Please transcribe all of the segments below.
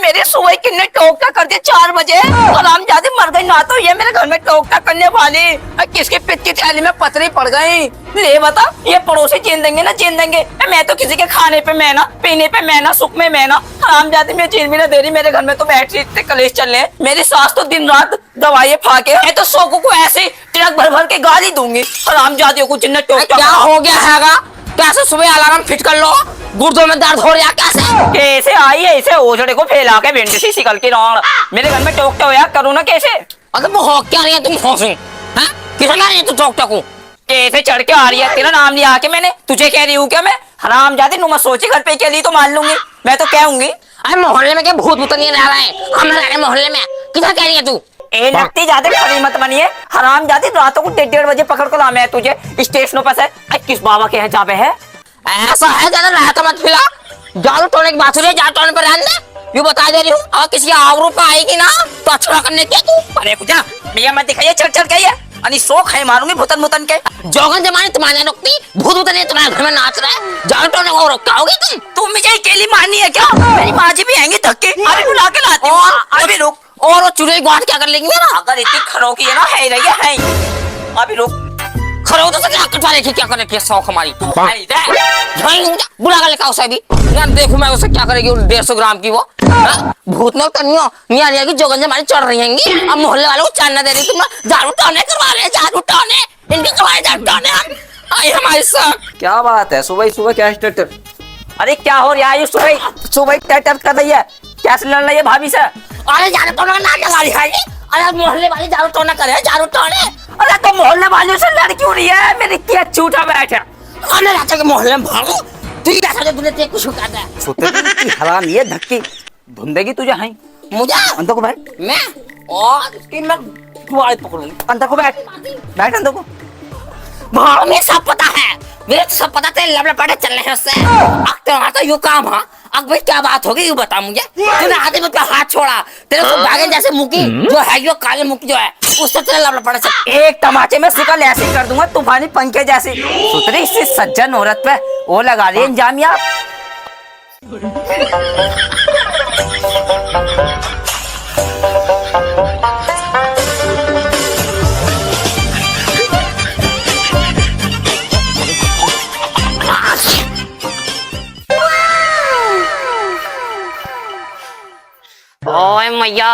मेरी सुबह किन्ने टोकटा कर दिया 4 बजे। आराम जाती मर गई ना, तो ये मेरे घर में टोकटा करने वाली किसके पिट की थैली में पथरी पड़ गई। ले बता, ये पड़ोसी चीन देंगे ना चीन देंगे। मैं तो किसी के खाने पे मैं ना, पीने पे मैं ना, सुख में मैं ना। आराम जाती मैं चीन भी ना दे रही। मेरे घर में तो बैटरी इतने कलेश चल रहे। मेरी सास तो दिन रात दवाई फाके, मैं तो सोकू को ऐसे ट्रक भर भर के गाली दूंगी। आराम जाती को जिन्ने टोकटा। क्या हो गया हैगा? कैसे सुबह अलार्म फिट कर लो? गुर्दों में दर्द हो रहा कैसे? कैसे आई है इसे ओझड़े को फैला के भिंड सी सिकल के रौड़। मेरे घर में टोकटा हो यार, करूँ ना कैसे? मतलब हो क्या रही है तुम? हंसी हैं? किसे कह रही है तू टोकटा को? कैसे चढ़ के आ रही है? तेरा नाम लिया के मैंने तुझे कह रही हूँ क्या मैं? हराम जाती नुमा सोची घर पे के लिए तो मान लूंगी मैं तो कहूंगी। अरे मोहल्ले में क्या भूत भूत नहीं रह रहे हैं? हम रह रहे मोहल्ले में, किसे कह रही है तू? ए लगती ज्यादा खरी मत बनिए। हराम जाती रातों को 1:30 बजे पकड़ कर ला मैं तुझे स्टेशनों पर से। किस बाबा के यहाँ जावे है? ऐसा है ज्यादा रहता मत फिला। जादू टोने की बात हो रही है, जादू टोने पर रहने दे। यूं बता दे रही हूँ, अगर किसी आवरू पे आएगी ना तो अच्छा करने क्या तू? अरे कुछ भैया मत दिखाइए, चढ़ चढ़ गई है अनि शौक है मारूंगी भूतन भूतन के। जोगन जमाने तुम्हारे रुकती भूत भूत नहीं तुम्हारे घर में नाच रहा है। जादू टोने को रोकाओगे तुम मुझे अकेली मारनी है क्या? मेरी माँ जी भी आएंगी धक्के। अरे बुला के लाती हूँ। अभी रुक। और वो चुड़ैल गांठ क्या कर लेंगी ना? अगर इतनी खरो की है ना है रही है। अभी रुक। खरो तो क्या कटवा रखी, क्या कर रखी है शौक हमारी। बुला कर लेकर उसे भी यार, देखूं मैं उसे क्या करेगी 150 ग्राम की वो। भूत में तो नहीं आ रही है कि जोगन हमारी चढ़ रही है। अब मोहल्ले वालों को चांदना दे रही तुम झाड़ू टोने करवा रहे हैं। झाड़ू टोने इनके करवाए झाड़ू टोने आई हमारी साथ। क्या बात है सुबह सुबह क्या स्टेटर? अरे क्या हो रहा है? सुबह सुबह स्टेटर कर रही है, कैसे लड़ रही है भाभी से? अरे झाड़ू टोने का नाम लगा रही है। अरे मोहल्ले वाले झाड़ू टोना करे झाड़ू टोने। अरे तो मोहल्ले वालों से लड़ क्यों रही है? मेरी क्या झूठा बैठ है। अरे राजा के मोहल्ले में भागो। तू क्या समझे तूने तेरे कुछ कर रहा है? सोते की हराम ये धक्की धुंधेगी तुझे। है मुझे अंदर को बैठ। मैं और इसकी मैं कुआरी पकड़ूंगी। अंदर को बैठ, बैठ अंदर को। भाड़ में सब पता है, मेरे तो सब पता तेरे लबड़े चल रहे हैं उससे। अब तो यूं काम है। अब भाई क्या बात होगी ये बता मुझे। तूने आधे में हाथ छोड़ा, तेरे को बागन जैसे मुकी जो है, यो काले मुकी जो है उससे तेरे लबड़े चल। एक तमाचे में सिकल ऐसे कर दूंगा तूफानी पंखे जैसी। सुतरी इसी सज्जन औरत पे वो लगा रही है इंजामिया। ओए मैया,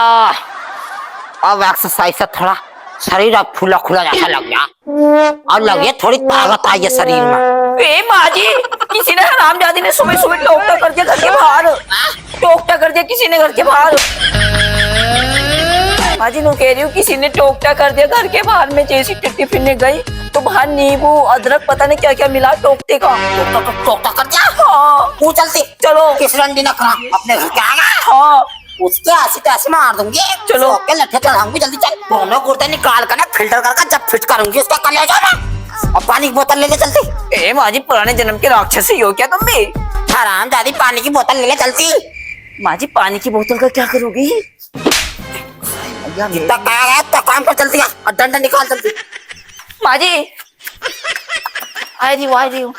अब एक्सरसाइज से थोड़ा शरीर अब फूला खुला जैसा लग गया और लगे थोड़ी ताकत आई है शरीर में। ए माँ जी, किसी ने हरामजादी ने सुबह सुबह टोकटा कर दिया घर के बाहर। टोकटा कर दिया किसी ने घर के बाहर। माँ जी कह रही हूँ किसी ने टोकटा कर दिया घर के बाहर में। जैसी टिट्टी फिरने गई तो बाहर नींबू अदरक पता नहीं क्या क्या मिला टोकटे का। टोकटा कर दिया? हाँ। तू चलती चलो किस रंडी न करा अपने घर के आगे। हाँ उसके ऐसे तैसे मार दूंगी। चलो के लट्ठे चढ़ाऊंगी जल्दी चल। दोनों कुर्ते निकाल कर ना फिल्टर कर जब फिट करूंगी उसका कलेजा में। और पानी की बोतल ले ले जल्दी। ए माँ जी पुराने जन्म के राक्षसी हो क्या तुम भी? हराम दादी पानी की बोतल ले ले जल्दी। माँ जी पानी की बोतल का क्या करोगी? जितना कहा गया तो काम पर चलती है और डंडा निकाल जल्दी। माँ जी आ रही हूँ।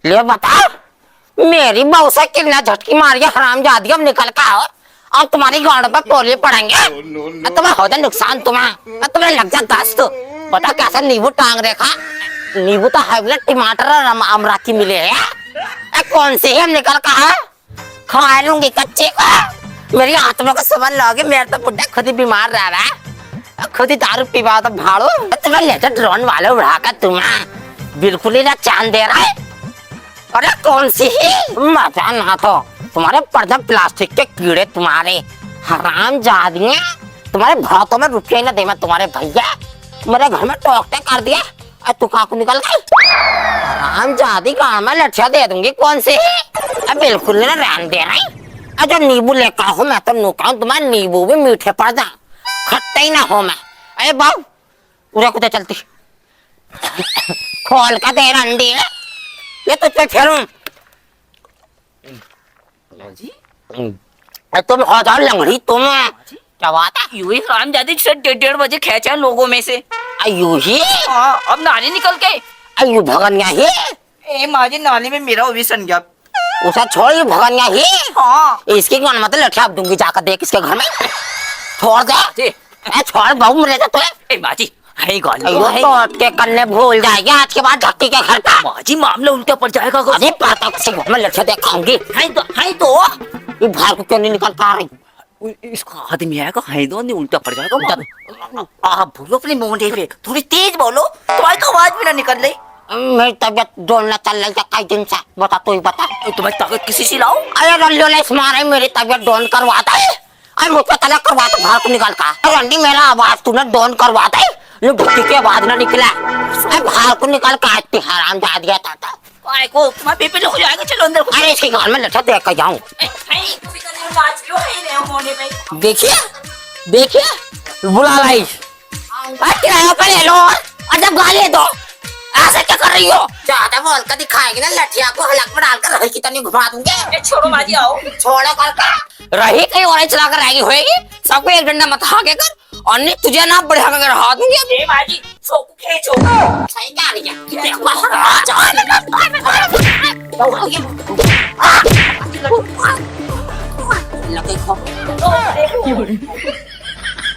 ले बता मेरी बहू से कितना झटकी मारी है हराम जादी। अब निकल का हो और तुम्हारी गांड पर कोले पड़ेंगे। तुम्हें होता नुकसान तुम्हें लग जा दस्त। बता कैसा नींबू टांग रेखा। नींबू तो है टमाटर और अमराती मिले है। कौन सी है निकल का है? खा लूंगी कच्चे को। मेरी आत्मा को समझ लोगे। मेरे तो बुढ़ा खुद ही बीमार रह रहा है, खुद ही दारू पीवा तो भाड़ो। तुम्हें लेटर ड्रोन वाले उड़ाकर तुम्हें बिल्कुल ही ना चांद दे रहा है। अरे कौन सी मजा ना तो तुम्हारे पर्दा प्लास्टिक के कीड़े तुम्हारे हराम जादिए। तुम्हारे भातों में रुपये ना दे मैं तुम्हारे भैया। मेरे घर में टोकटे कर दिया और तू कहाँ को निकल गई? हराम जादी गाँव में लठिया दे दूंगी कौन सी। अब बिल्कुल ना रहने दे रही। जो नींबू लेकर हो मैं तो नुका तुम्हारे नींबू भी मीठे पड़ जा खट्टे ही ना हो मैं। अरे बाबू उड़े कुछ चलती खोल का दे रंडी ये तुझ पे फेरूं। तुम हो जाओ लंगड़ी तुम। क्या बात है? यूं ही हरामजादी से 1:30 बजे खेचा है लोगों में से। अयू ही हाँ, अब नाली निकल के। अयू भगनिया ही ए माँ जी, नाली में मेरा भी सन गया। उसे छोड़, ये भगनिया ही। हाँ इसकी कौन मतलब लठिया आप दूंगी, जाकर देख इसके घर में। छोड़ दे जी। छोड़ बहु मेरे तो तुझे। ए माँ जी, है गाली अयो है। तो के करने भूल जाएगी आज के बाद झटकी के घर का। माँ जी, मामला उल्टा पड़ जाएगा। अरे पता किसी घर में लठिया देखाऊंगी। है तो ये बाहर को क्यों नहीं निकल पा रही? इसका आदमी आएगा, है दो नहीं उल्टा पड़ जाएगा। आप बोलो अपने मोहल्ले पे, थोड़ी तेज बोलो, तुम्हारी तो आवाज भी ना निकल रही। मेरी तबीयत डोलना चल रही है कई दिन से, बता तू ही बता। तुम्हारी ताकत किसी से लाओ। अरे रल्लो ने मारे मेरी तबीयत डोन करवाता है। अरे मुझ पे तलाक करवाता बाहर को निकल का। अरे रंडी मेरा आवाज तूने डोन करवाता है, ये भट्टी की आवाज ना निकला। अरे बाहर को निकल का, इतनी हराम जा दिया था। आए को तुम्हारा बीपी लो हो जाएगा, चलो अंदर। अरे इसके घर में लठा देख कर जाऊं। देखिए देखिए बुला लाई। किराया पे ले लो और जब गाली दो। ऐसे क्या कर रही हो? ज्यादा बोल कर दिखाएगी ना लठिया को हलक में डालकर रही कितनी घुमा दूंगे। छोड़ो माँ जी, आओ। छोड़ो कर रही कहीं और चला कर रहेगी होएगी। सबको एक डंडा मत हाके कर, और नहीं तुझे ना बढ़िया कर हाथ दूंगी। ए माँ जी, सोकू खींचो। सही क्या रही है?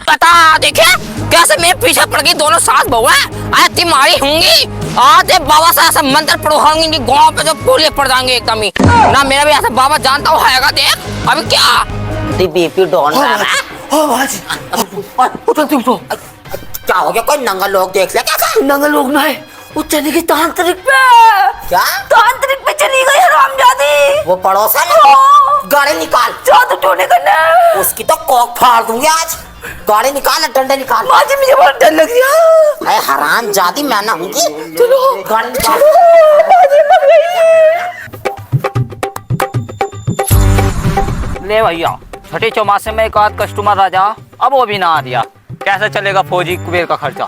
पता देखे कैसे मैं पीछे पड़ गई, दोनों साथ बहू है। आज तुम्हारी होंगी आते बाबा से ऐसा मंत्र पढ़वाऊंगी गाँव पे, जो गोले पड़ जाएंगे एकदम ही ना। मेरा भी ऐसा बाबा जानता हूँ हैगा। देख अभी क्या बीपी डाउन है। क्या हो गया? कोई नंगा लोग देख ले। क्या नंगा लोग ना है, वो चली गई तांत्रिक पे। क्या तांत्रिक पे चली गई हरामजादी। वो पड़ोसन गाड़ी निकाल, जादू टोने करना। उसकी तो कोक फाड़ दूंगी आज। गाड़ी निकाल, डंडे निकाल। माँ जी, मुझे बहुत डर लग रहा है। हराम जादी मैं ना होंगी। चलो गाड़ी निकाल। माँ जी मर गई। ले भैया, छठे चौमासे में एक आध कस्टमर आ जा, अब वो भी ना आ दिया, कैसे चलेगा फौजी कुबेर का खर्चा।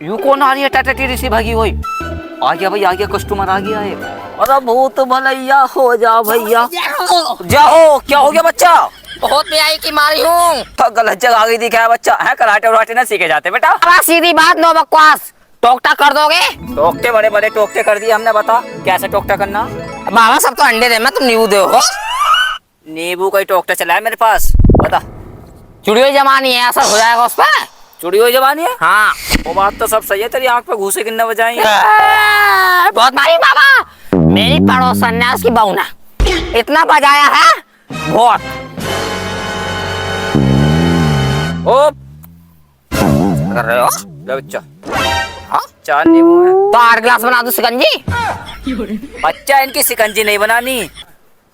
यूं कौन आ रही है टाटा टीरी सी भागी हुई? आ गया भाई, आ गया, कस्टमर आ गया है। अरे भूत भलैया हो जा भैया। जाओ, क्या हो गया बच्चा? बहुत बेआई की मारी हूँ। तो गलत जगह आ गई थी क्या बच्चा? है कराटे वराटे ना सीखे जाते बेटा? सीधी बात, नो बकवास। टोकटा कर दोगे? टोकटे बड़े बड़े टोकटे कर दिए हमने, बता कैसे टोकटा करना। बाबा सब तो अंडे दे, मैं तुम नींबू दो। नींबू का ही टोकटा चला है मेरे पास, बता। चुड़ियों जमानी है, असर हो जाएगा उस पर। चुड़ी हुई जवानी है? हाँ वो बात तो सब सही है, तेरी आंख पे घूसे किन्ने बजाएंगे। बहुत मारी बाबा। मेरी पड़ोसन ने उसकी बहू ने इतना बजाया है बहुत। ओ कर रहे हो ले बच्चा? हाँ, 4 नींबू है तो 8 गिलास बना दो शिकंजी। बच्चा, इनकी शिकंजी नहीं बनानी।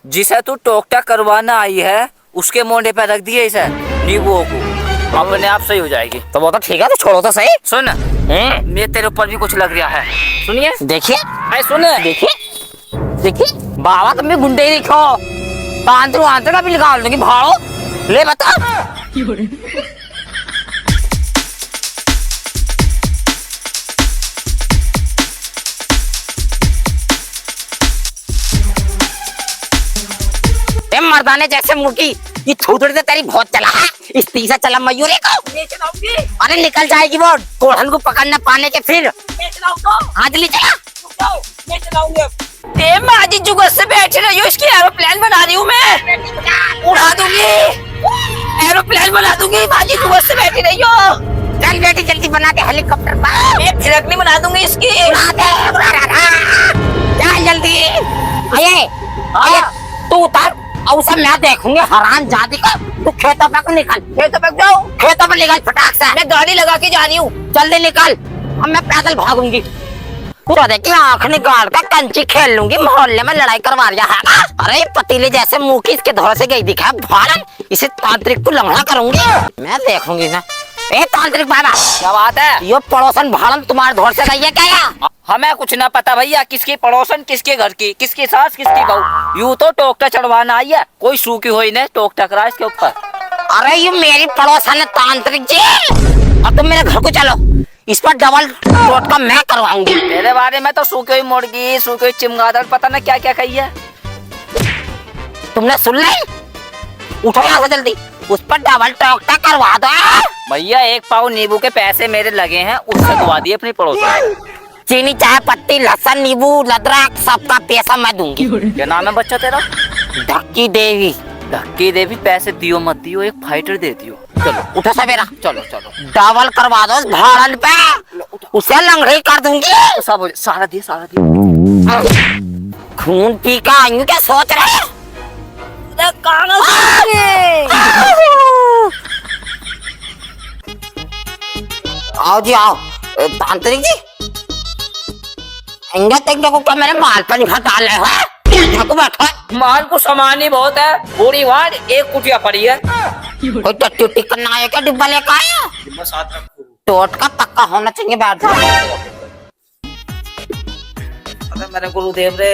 जिसे तू टोकटा करवाना आई है उसके मोंढे पे रख दिए इसे नींबुओं को, अपने आप सही हो जाएगी। तो वो तो ठीक है, तो छोड़ो तो सही। सुन, मैं तेरे ऊपर भी कुछ लग रहा है। सुनिए, देखिए अरे सुन, देखिए देखिए बाबा तुम भी गुंडे ही दिखो। आंतरू आंतर का भी निकाल दूंगी भाड़ो। ले बता। मर्दाने जैसे मुर्गी, ये थूथड़ी तो तेरी बहुत चला है। इस तीसा चला मयूरी को। अरे निकल जाएगी वो कोढ़न को पकड़ना पाने के फिर। हाँ जल्दी चला। ए माँ जी, जुगत से बैठे रही हो, इसकी एरोप्लेन बना रही हूँ मैं, उड़ा दूंगी। एरोप्लेन बना दूंगी माँ जी, जुगत से बैठी रही हो। चल बेटी जल्दी बना दे हेलीकॉप्टर पर। एक थिरकनी बना दूंगी इसकी। उड़ा दे चल जल्दी। अरे तू उतर और उसे मैं देखूंगी हराम जाती का। तू खेतों पे निकल, खेतों पे जाओ, खेतों पे निकल फटाक से। मैं गाड़ी लगा के जा रही हूँ, जल्दी निकल। अब मैं पैदल भागूंगी। तो देखिए आँख निकाल कर कंची खेल लूंगी, मोहल्ले में लड़ाई करवा रहा है। अरे पतीले जैसे मुंह की इसके धौर से गई दिखा भारत, इसे तांत्रिक को लंगड़ा करूंगी मैं, देखूंगी ना। ए तांत्रिक बाबा, क्या बात है? ये पड़ोसन भाड़न तुम्हारे धौर से गई है क्या? हमें कुछ ना पता भैया, किसकी पड़ोसन, किसके घर की, किसकी सास, किसकी बहू। यूं तो टोकटा चढ़वाना आई है, कोई सूखी हुई ने टोकटा करा इसके ऊपर। अरे ये मेरी पड़ोसन है तांत्रिक जी। अब तुम मेरे घर को चलो, इस पर डबल टोटका मैं करवाऊंगी। मेरे बारे में तो सूखी हुई मुर्गी, सूखी हुई चिमगादड़, पता ना क्या क्या कही है। तुमने सुन ली? उठो यहाँ से जल्दी, उस पर डबल टोकता करवा दो। भैया 1 पाव नींबू के पैसे मेरे लगे हैं, उससे दवा दिए अपनी पड़ोसी। चीनी, चाय पत्ती, लहसुन, नींबू, अदरक सबका पैसा मैं दूंगी। क्या नाम है बच्चा तेरा? धक्की देवी। धक्की देवी। पैसे दियो मत दियो, एक फाइटर दे दियो। चलो उठो सवेरा, चलो चलो। डबल करवा दो उस भाड़न पे, उसे लंगड़ी कर दूंगी। सब सारा दिए, सारा दिए। खून पी का आई हूँ, क्या सोच रहे हैं? आओ जी आओ। तांत्रिक जी, इंगे तेंगे को क्या मेरे माल पर निखा डाल रहे हो? को बैठो। माल को सामान ही बहुत है, पूरी वार्ड एक कुटिया पड़ी है। कोई टट्टी उट्टी करना है क्या? डिब्बा लेकर आया? डिब्बा साथ रखो। टोट का पक्का होना चाहिए। बैठ जाओ। अरे मेरे गुरुदेव रे।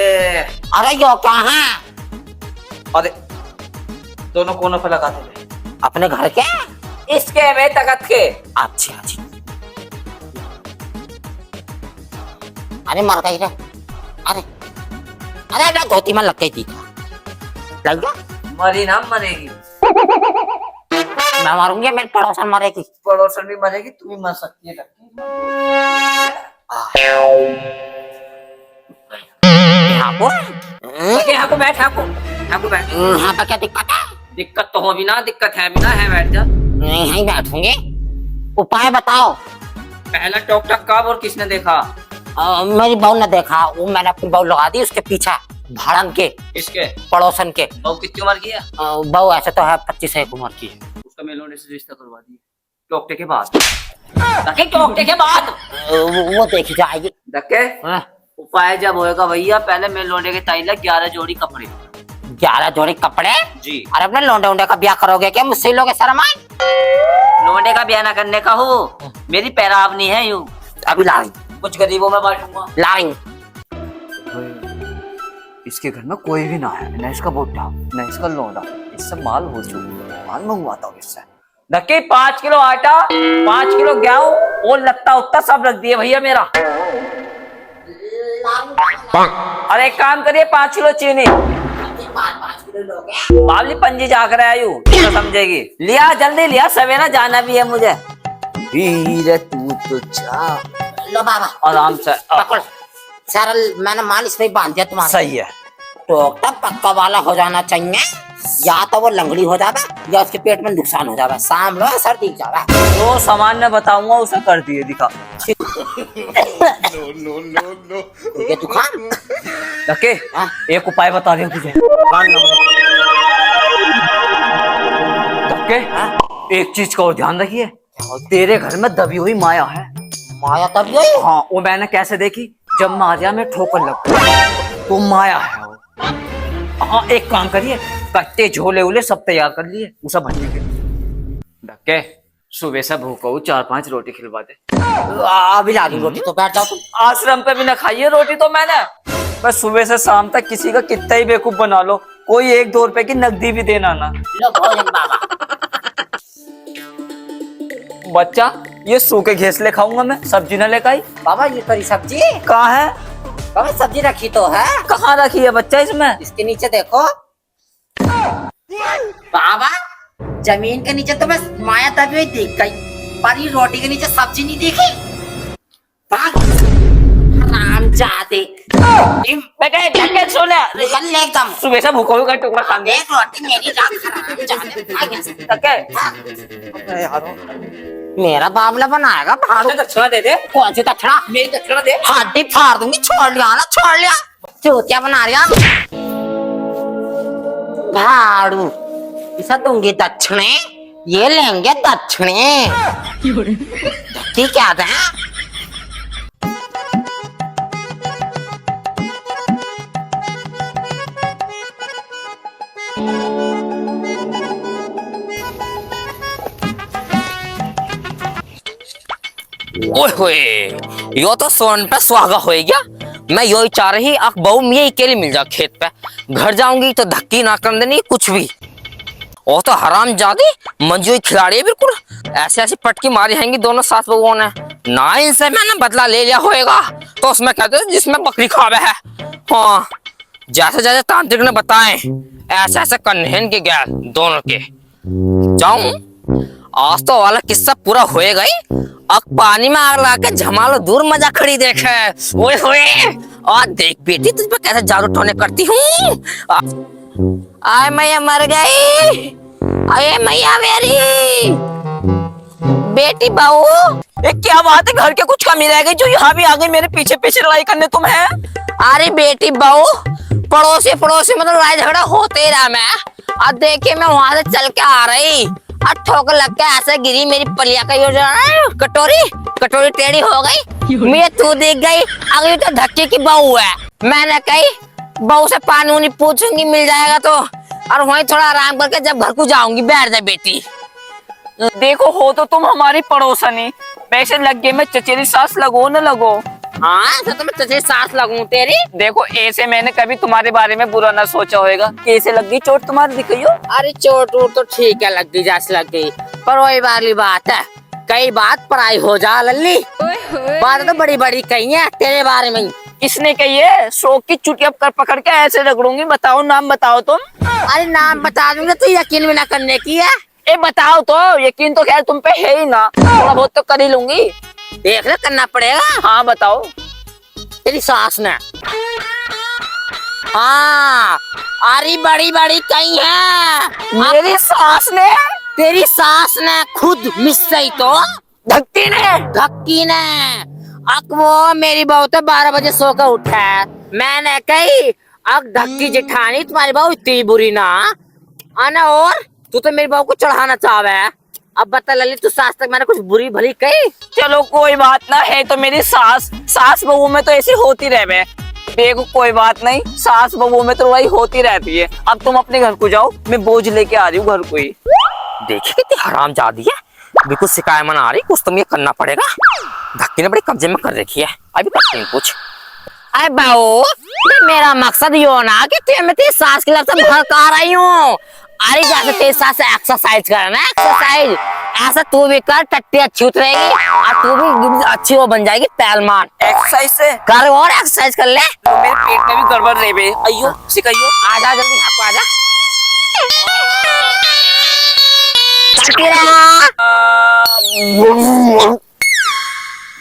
अरे यो क्या है? अरे दोनों कोनों पे लगा दे। अपने घर के? इसके में तकत के। अच्छा जी। अरे मर गई रे। अरे अरे अरे धोती में लग गई थी। लग गया? मरी ना मरेगी। मैं मारूंगी, मेरे पड़ोसन मरेगी। पड़ोसन भी मरेगी, तू भी मर सकती है। यहाँ को बैठ, यहाँ को बैठ। यहाँ पे क्या दिक्कत है? दिक्कत तो हो भी ना, दिक्कत है भी ना, है बैठ जा। नहीं यहीं बैठूंगे। उपाय बताओ। पहला टोक टक कब और किसने देखा? मेरी बहू ने देखा, वो मैंने अपनी बहू लगा दी उसके पीछे, भाड़न के, इसके पड़ोसन के। बहू कितनी उम्र की है? बहू ऐसे तो है 25 उम्र की है। उसका मेलोने से रिश्ता करवा दिया टोकटे के बाद। धक्के टोकटे के बाद वो देखी जाएगी। धक्के उपाय जब होएगा भैया, पहले मेरे लोंडे के ताईला 11 जोड़ी कपड़े। 11 जोड़ी कपड़े? जी। अरे अपने लोंडे उंडे का ब्याह करोगे क्या? मुझसे लोगे शर्म आए? लोंडे का ब्याह ना करने का हो, मेरी पैरावनी है यूं। अभी ला रही, कुछ गरीबों में बांटूंगा। ला रही। इसके घर में कोई भी ना है, न इसका बुढ़ा न इसका लौंडा, इससे माल हो चुका। माल मंगवाता हूँ इससे। धक्के 5 किलो आटा, 5 किलो गेहूं और लत्ता उत्ता सब रख दिए भैया मेरा। अरे एक काम करिए, 5 किलो चीनी। बाबली पंजी जाकर आयु तो समझेगी। लिया जल्दी लिया, सवेरा जाना भी है मुझे। हीरे तू तो जा। लो बाबा आराम से पकड़। सारा मैंने माल इसमें बांध दिया तुम्हारा। सही है। टोकटा पक्का वाला हो जाना चाहिए, या तो वो लंगड़ी हो जावे या उसके पेट में नुकसान हो जावे। शाम लो सर दिख जावे। जो सामान मैं बताऊंगा उसे कर दिए दिखा। ये तू खा। धक्के एक उपाय बता रही हूँ तुझे। धक्के एक चीज का और ध्यान रखिए, तेरे घर में दबी हुई माया है। माया तब यही? हाँ, वो मैंने कैसे देखी, जब मारिया में ठोकर लग गई तो माया है वो। हाँ एक काम करिए, कट्टे झोले उले सब तैयार कर लिए, उसे भरने के लिए। धक्के सुबह से भूखा हूँ, 4-5 रोटी खिलवा दे। अभी ला दूं रोटी, तो बैठ जाओ तुम। आश्रम पे भी ना खाइए रोटी तो मैंने। बस सुबह से शाम तक किसी का कितना ही बेवकूफ बना लो, कोई 1-2 रुपए की नकदी भी देना ना। लो भोजन बाबा। बच्चा ये सूखे घेसले खाऊंगा मैं, सब्जी ना लेकर आई। बाबा ये तेरी सब्जी कहाँ है? बाबा सब्जी रखी तो है। कहाँ रखी है बच्चा इसमें? इसके नीचे देखो बाबा, जमीन के नीचे तो बस माया तभी हुई दिख गई, पर ये रोटी के नीचे सब्जी नहीं दिखी। हरामजादे। बेटे धक्के सोने निकल ले एकदम। सुबह से भूखा हुआ टुकड़ा खा गया। एक रोटी मेरी रख, हरामजादे। धक्के यारो मेरा बाबला बनाएगा भाड़ू। दक्षिणा दे दे। कौन सी दक्षिणा? मेरी दक्षिणा दे। हड्डी फाड़ दूंगी। छोड़ लिया ना, छोड़ लिया। चूतिया बना रहा भाड़ू। इसे दूंगी दक्षिणे, ये लेंगे दक्षिणे। ठीक क्या था? ओए होए, यो तो सोन पे सुहागा हो गया। मैं यो ही चाह रही अक बहू मैं अकेली मिल जा खेत पे। घर जाऊंगी तो धक्की ना कर देनी कुछ भी। वो तो हराम जादी मंजू खिलाड़ी है बिल्कुल। ऐसे ऐसी पटकी मारी हैंगी दोनों साथ बहूओं ने। ना इनसे मैंने बदला ले लिया होएगा तो उसमें कहते जिसमें बकरी खावे है। हाँ जैसे जैसे तांत्रिक ने बताए ऐसे ऐसे करने हैं इनके गैर दोनों के। जाऊं आज तो वाला किस्सा पूरा होएगा ही। अब पानी में आग लगा के झमालो दूर मजा खड़ी देखे। ओए होए और देख बेटी तुझ पे कैसे जादू टोने करती हूँ। आय मैया मर गई, अरे मैया मेरी बेटी बहू। ये क्या बात है, घर के कुछ कमी रह गई जो यहाँ भी आ गई मेरे पीछे पीछे लड़ाई करने तुम है। अरे बेटी बहू, पड़ोसी पड़ोसी मतलब लड़ाई झगड़ा होते ही रहा। मैं अब देखिए मैं वहां से चल के आ रही और ठोक लग के ऐसे गिरी मेरी पलिया का योजना कटोरी कटोरी टेढ़ी हो गई। मैं तू देख गई अगली तो धक्के की बहू है। मैंने कही बहू से पानी उनी पूछूंगी मिल जाएगा तो, और वहीं थोड़ा आराम करके जब घर को जाऊंगी बैठ जा बेटी। देखो हो तो तुम हमारी पड़ोसनी, वैसे लग गए मैं चचेरी सास लगो न लगो। हाँ तो मैं तुझे सांस लगूं तेरी। देखो ऐसे मैंने कभी तुम्हारे बारे में बुरा ना सोचा होएगा। कैसे लग गई चोट तुम्हारी दिखाइयो। अरे चोट वोट तो ठीक है लग गई जैसे लग गई, पर वही वाली बात है कई बात पढ़ाई हो जा लल्ली। बात तो बड़ी बड़ी कही है तेरे बारे में। किसने कही है? शौक की चुटिया कर पकड़ के ऐसे रगड़ूंगी। बताओ नाम बताओ तुम। अरे नाम बता दूंगा तो यकीन भी ना करने की है। ए बताओ तो, यकीन तो खैर तुम पे है ही ना, थोड़ा बहुत तो कर ही लूंगी। देख ले करना पड़ेगा। हाँ बताओ। तेरी सास ने। हाँ अरे बड़ी बड़ी कही है मेरी सास ने? तेरी सास ने खुद मिस गई तो धक्की ने? धक्की ने। अब वो मेरी बहू तो 12 बजे सो कर उठा है। मैंने कही अब धक्की जेठानी तुम्हारी बहू इतनी बुरी ना आना, और तू तो मेरी बहू को चढ़ाना चाहे। अब बता ललित तू सास तक मैंने कुछ बुरी भली कही? चलो कोई बात ना, है तो मेरी सास, सास बहू में तो ऐसी होती रहे। देखो कोई बात नहीं, सास बहू में तो वही होती रहती है। अब तुम अपने घर को जाओ, मैं बोझ लेके आ रही हूँ घर को ही। देखिए कितनी हरामजादी है, बिल्कुल शिकायत मना रही। कुछ तुम ये करना पड़ेगा। धक्की ने बड़ी कब्जे में कर रखी है, अभी करते हैं कुछ। अरे बहू मेरा मकसद यो ना कि तुम मैं तेरी सास की तरफ से भड़का रही हूँ। अरे जैसे तेरी सास से एक्सरसाइज करना एक्सरसाइज, ऐसा तू भी कर, टट्टी अच्छी उतरेगी और तू भी अच्छी वो बन जाएगी पहलवान। एक्सरसाइज से कर और एक्सरसाइज कर ले। तो मेरे पेट में भी गड़बड़ रहे बे। अयो सिखाइयो। आजा जल्दी यहाँ को आजा।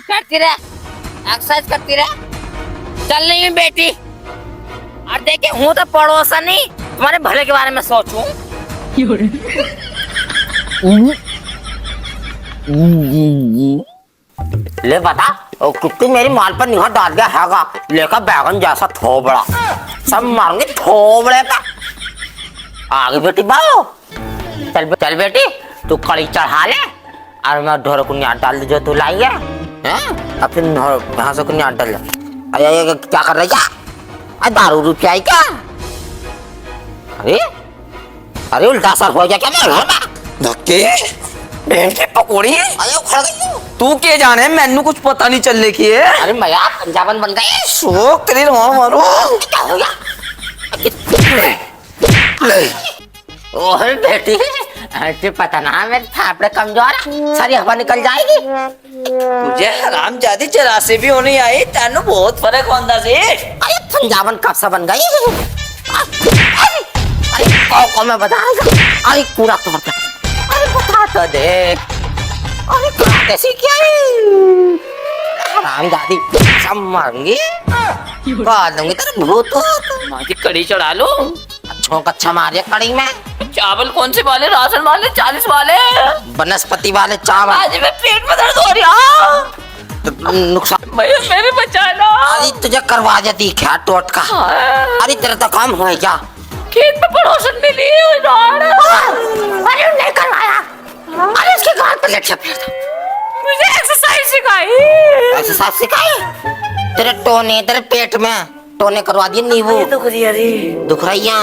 करती रहे एक्सरसाइज करती रहे। चल रही हूँ बेटी, और देखे हूँ तो पड़ोसन नहीं तुम्हारे भले के बारे में सोचूं। ले बता कुत्ती मेरी माल पर निगाह डाल गया हैगा, लेकर बैगन जैसा थोबड़ा सब मारूंगी थोबड़े का। आगे बेटी बाओ चल बेटी तू कड़ी चढ़ा ले और मैं ढोर को न्याट डाल दे जो तू लाई है। अब फिर यहाँ से को न्याट डाल। अरे क्या कर रही है? अरे दारू रुपया आई क्या? अरे अरे उल्टा सर हो गया क्या मेरे घर में? धक्के बेटे पकौड़ी। अरे उखड़ गई तू के जाने, मैनू कुछ पता नहीं चलने की है। अरे मैं यार पंजाबन बन गई। शोक तेरी मां मारो। क्या हो गया? ओह बेटी तुझे पता ना मेरे थापड़े कमजोर है, सारी हवा निकल जाएगी। तुझे हरामजादी जरा से भी होने आई, तेनू बहुत फर्क होता से। अरे पंजाबन कब से बन गई? अरे कौ मैं बताऊंगा। अरे पूरा तोड़ दे। अरे बता तो देख। अरे कराटे सीखी आई हरामजादी, सब मारूंगी का दूंगी तेरे भूत। माँ की कड़ी चढ़ा लो। अच्छों कच्छा मारिया कड़ी में। चावल कौन से वाले? राशन वाले, 40 वाले, वनस्पति वाले चावल। आज मैं पेट में दर्द हो रहा। नुकसान भैया मेरे बचाना। अरे तुझे करवा देती क्या टोट का? अरे तेरा तो काम हो क्या? खेत में पड़ोसन मिली। अरे नहीं करवाया। अरे उसके गाल पर लटका फिर था। मुझे एक्सरसाइज सिखाई। एक्सरसाइज सिखाई? तेरे टोने तेरे पेट में टोने करवा दिए नींबू। दुख रही है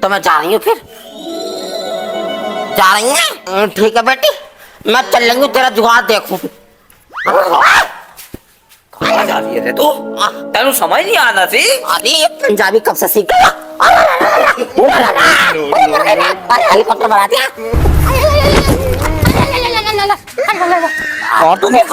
तो मैं जा रही हूँ। फिर जा रही है? ठीक है बेटी मैं चल लूंगी, तेरा जुगाड़ देखूं। कहाँ जा रही है रे तू? तेनू समझ नहीं आना सी। अरे ये पंजाबी कब से सीख गया? हेलीकॉप्टर बना दिया। और तू नहीं